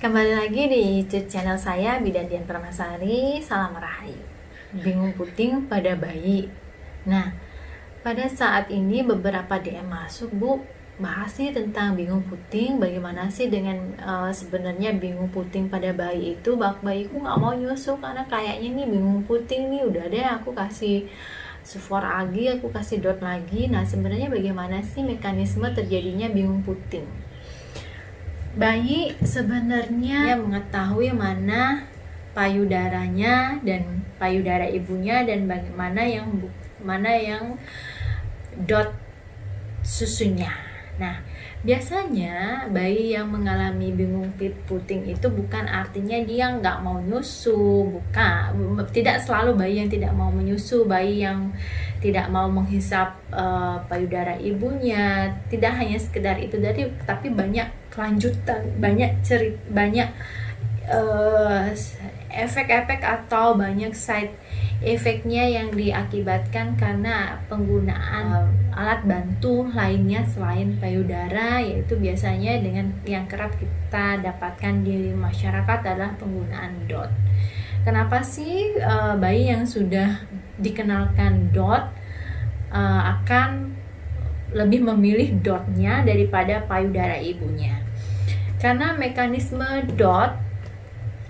Kembali lagi di YouTube channel saya, Bidan Dian Permasari. Salam Rahayu. Bingung puting pada bayi. Nah, pada saat ini beberapa DM masuk, Bu, bahas sih tentang bingung puting. Bagaimana sih dengan sebenarnya bingung puting pada bayi itu? Bayiku nggak mau nyusu karena kayaknya nih bingung puting nih. Udah deh aku kasih sufor lagi, aku kasih dot lagi. Nah, sebenarnya bagaimana sih mekanisme terjadinya bingung puting? Bayi sebenarnya mengetahui mana payudaranya dan payudara ibunya dan bagaimana yang dot susunya. Nah, biasanya bayi yang mengalami bingung puting itu bukan artinya dia nggak mau nyusu, bukan. Tidak selalu bayi yang tidak mau menyusu, bayi yang tidak mau menghisap payudara ibunya. Tidak hanya sekedar itu, tapi banyak kelanjutan, banyak efek-efek atau banyak side efeknya yang diakibatkan karena penggunaan alat bantu lainnya selain payudara, yaitu biasanya dengan yang kerap kita dapatkan di masyarakat adalah penggunaan DOT. Kenapa sih bayi yang sudah dikenalkan DOT akan lebih memilih DOT-nya daripada payudara ibunya? Karena mekanisme DOT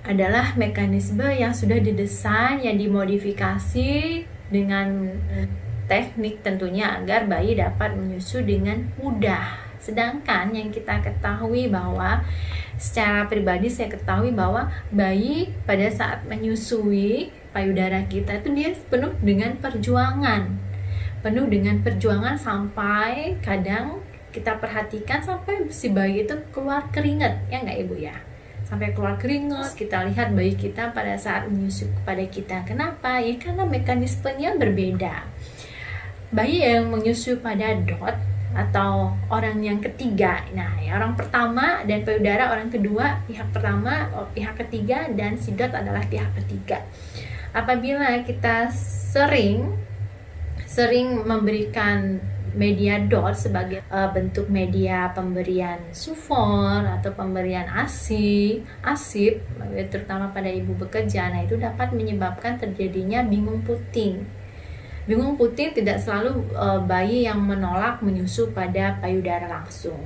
adalah mekanisme yang sudah didesain, yang dimodifikasi dengan teknik tentunya agar bayi dapat menyusu dengan mudah. Sedangkan yang kita ketahui bahwa secara pribadi saya ketahui bahwa bayi pada saat menyusui payudara kita itu dia penuh dengan perjuangan sampai kadang kita perhatikan sampai si bayi itu keluar keringat, ya nggak Ibu ya? Sampai keluar keringat, kita lihat bayi kita pada saat menyusu kepada kita. Kenapa? Ya karena mekanismenya berbeda. Bayi yang menyusu pada DOT atau orang yang ketiga, nah ya, orang pertama dan payudara orang kedua, pihak pertama, pihak ketiga, dan si DOT adalah pihak ketiga. Apabila kita sering memberikan media DOT sebagai bentuk media pemberian sufor atau pemberian ASI, terutama pada ibu bekerja, nah itu dapat menyebabkan terjadinya bingung puting. Bingung puting tidak selalu bayi yang menolak menyusu pada payudara langsung,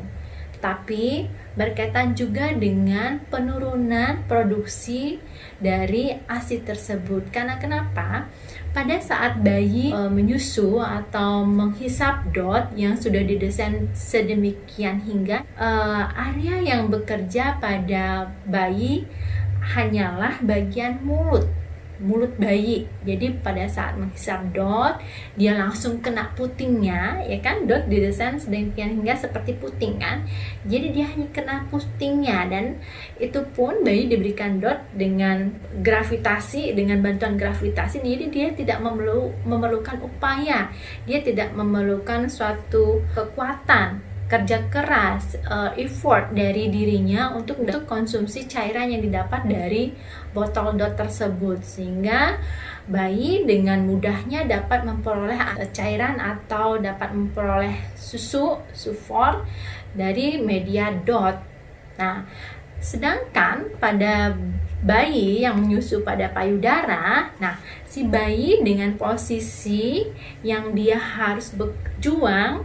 tapi berkaitan juga dengan penurunan produksi dari ASI tersebut. Karena kenapa? Pada saat bayi menyusu atau menghisap DOT yang sudah didesain sedemikian hingga area yang bekerja pada bayi hanyalah bagian mulut bayi. Jadi pada saat menghisap DOT dia langsung kena putingnya, ya kan? DOT didesain sedemikian hingga seperti puting kan, jadi dia hanya kena putingnya, dan itu pun bayi diberikan DOT dengan bantuan gravitasi. Jadi dia tidak memerlukan upaya, dia tidak memerlukan suatu kekuatan, kerja keras, effort dari dirinya untuk konsumsi cairan yang didapat dari botol DOT tersebut, sehingga bayi dengan mudahnya dapat memperoleh cairan atau dapat memperoleh sufor dari media DOT. Nah, sedangkan pada bayi yang menyusu pada payudara, nah si bayi dengan posisi yang dia harus berjuang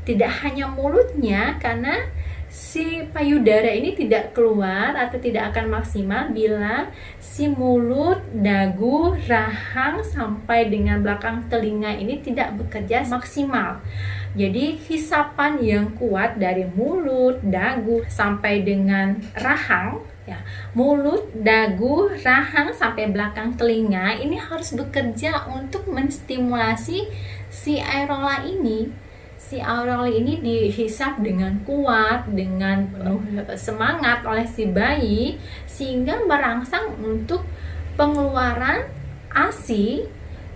tidak hanya mulutnya, karena si payudara ini tidak keluar atau tidak akan maksimal bila si mulut, dagu, rahang sampai dengan belakang telinga ini tidak bekerja maksimal. Jadi hisapan yang kuat dari mulut, dagu sampai dengan rahang, ya, mulut, dagu, rahang sampai belakang telinga ini harus bekerja untuk menstimulasi si areola ini. Si areola ini dihisap dengan kuat, dengan penuh semangat oleh si bayi, sehingga merangsang untuk pengeluaran ASI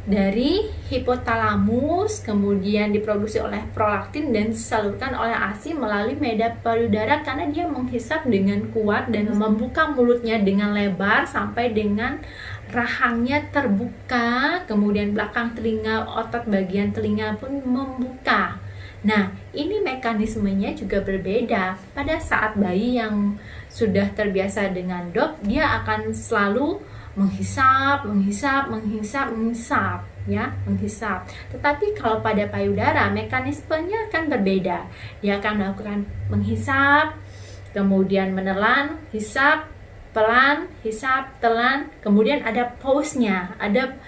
dari hipotalamus, kemudian diproduksi oleh prolaktin dan disalurkan oleh ASI melalui media payudara, karena dia menghisap dengan kuat dan membuka mulutnya dengan lebar sampai dengan rahangnya terbuka, kemudian belakang telinga, otot bagian telinga pun membuka. Nah, ini mekanismenya juga berbeda. Pada saat bayi yang sudah terbiasa dengan DOT, dia akan selalu menghisap, ya, menghisap. Tetapi kalau pada payudara, mekanismenya akan berbeda. Dia akan melakukan menghisap, kemudian menelan, hisap, pelan, hisap, telan, kemudian ada pause-nya, ada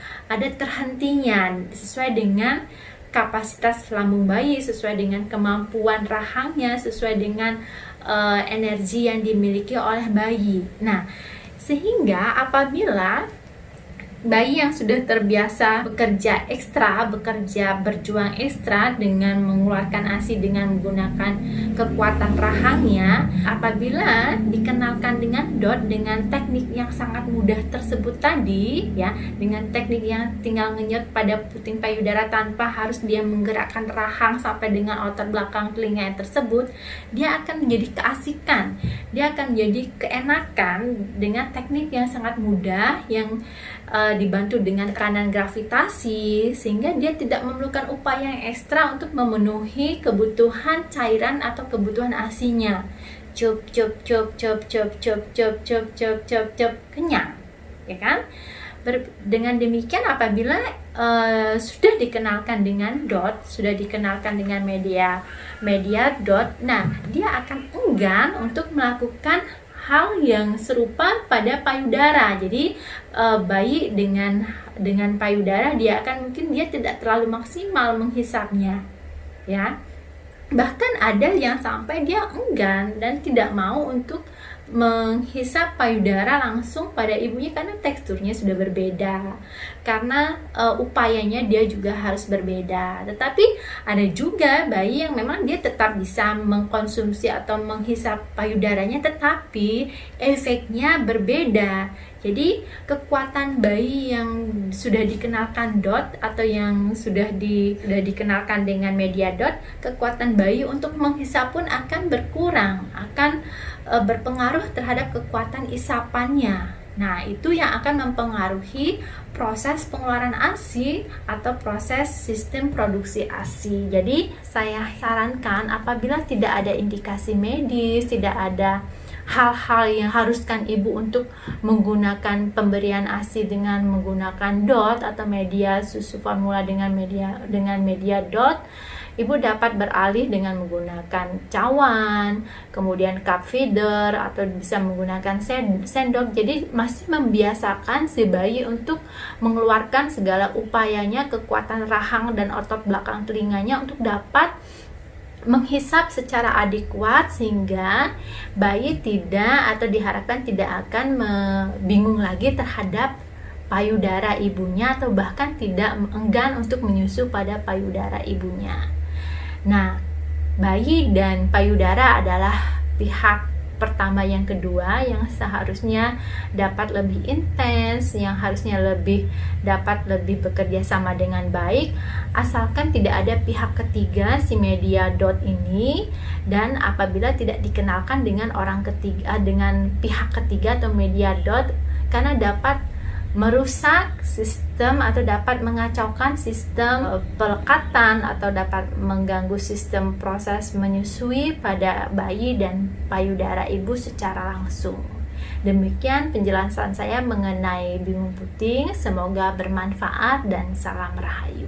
terhentinya sesuai dengan kapasitas lambung bayi, sesuai dengan kemampuan rahangnya, sesuai dengan energi yang dimiliki oleh bayi. Nah, sehingga apabila bayi yang sudah terbiasa bekerja ekstra, berjuang ekstra dengan mengeluarkan ASI dengan menggunakan kekuatan rahangnya, apabila dikenalkan dengan DOT dengan teknik yang sangat mudah tersebut tadi, ya, dengan teknik yang tinggal ngenyot pada puting payudara tanpa harus dia menggerakkan rahang sampai dengan otot belakang telinga tersebut, dia akan menjadi keasikan, dia akan menjadi keenakan dengan teknik yang sangat mudah yang dibantu dengan tekanan gravitasi, sehingga dia tidak memerlukan upaya yang ekstra untuk memenuhi kebutuhan cairan atau kebutuhan ASI-nya. Cup, kenyang, ya kan? Dengan demikian, apabila sudah dikenalkan dengan DOT, sudah dikenalkan dengan media DOT, nah, dia akan enggan untuk melakukan hal yang serupa pada payudara. Jadi bayi dengan payudara, dia tidak terlalu maksimal menghisapnya, ya. Bahkan ada yang sampai dia enggan dan tidak mau untuk menghisap payudara langsung pada ibunya karena teksturnya sudah berbeda, karena upayanya dia juga harus berbeda. Tetapi ada juga bayi yang memang dia tetap bisa mengkonsumsi atau menghisap payudaranya, tetapi efeknya berbeda. Jadi kekuatan bayi yang sudah dikenalkan DOT atau yang sudah dikenalkan dengan media DOT, kekuatan bayi untuk menghisap pun akan berkurang, akan berpengaruh terhadap kekuatan isapannya. Nah, itu yang akan mempengaruhi proses pengeluaran ASI atau proses sistem produksi ASI. Jadi, saya sarankan apabila tidak ada indikasi medis, tidak ada hal-hal yang haruskan ibu untuk menggunakan pemberian ASI dengan menggunakan DOT atau media susu formula dengan media DOT, ibu dapat beralih dengan menggunakan cawan, kemudian cup feeder, atau bisa menggunakan sendok. Jadi masih membiasakan si bayi untuk mengeluarkan segala upayanya, kekuatan rahang dan otot belakang telinganya untuk dapat menghisap secara adekuat, sehingga bayi tidak atau diharapkan tidak akan bingung lagi terhadap payudara ibunya atau bahkan tidak enggan untuk menyusu pada payudara ibunya. Nah, bayi dan payudara adalah pihak pertama yang kedua yang seharusnya dapat lebih intens, yang harusnya dapat lebih bekerja sama dengan baik, asalkan tidak ada pihak ketiga si media DOT ini, dan apabila tidak dikenalkan dengan dengan pihak ketiga atau media DOT, karena dapat merusak sistem atau dapat mengacaukan sistem pelekatan atau dapat mengganggu sistem proses menyusui pada bayi dan payudara ibu secara langsung. Demikian penjelasan saya mengenai bingung puting, semoga bermanfaat dan salam rahayu.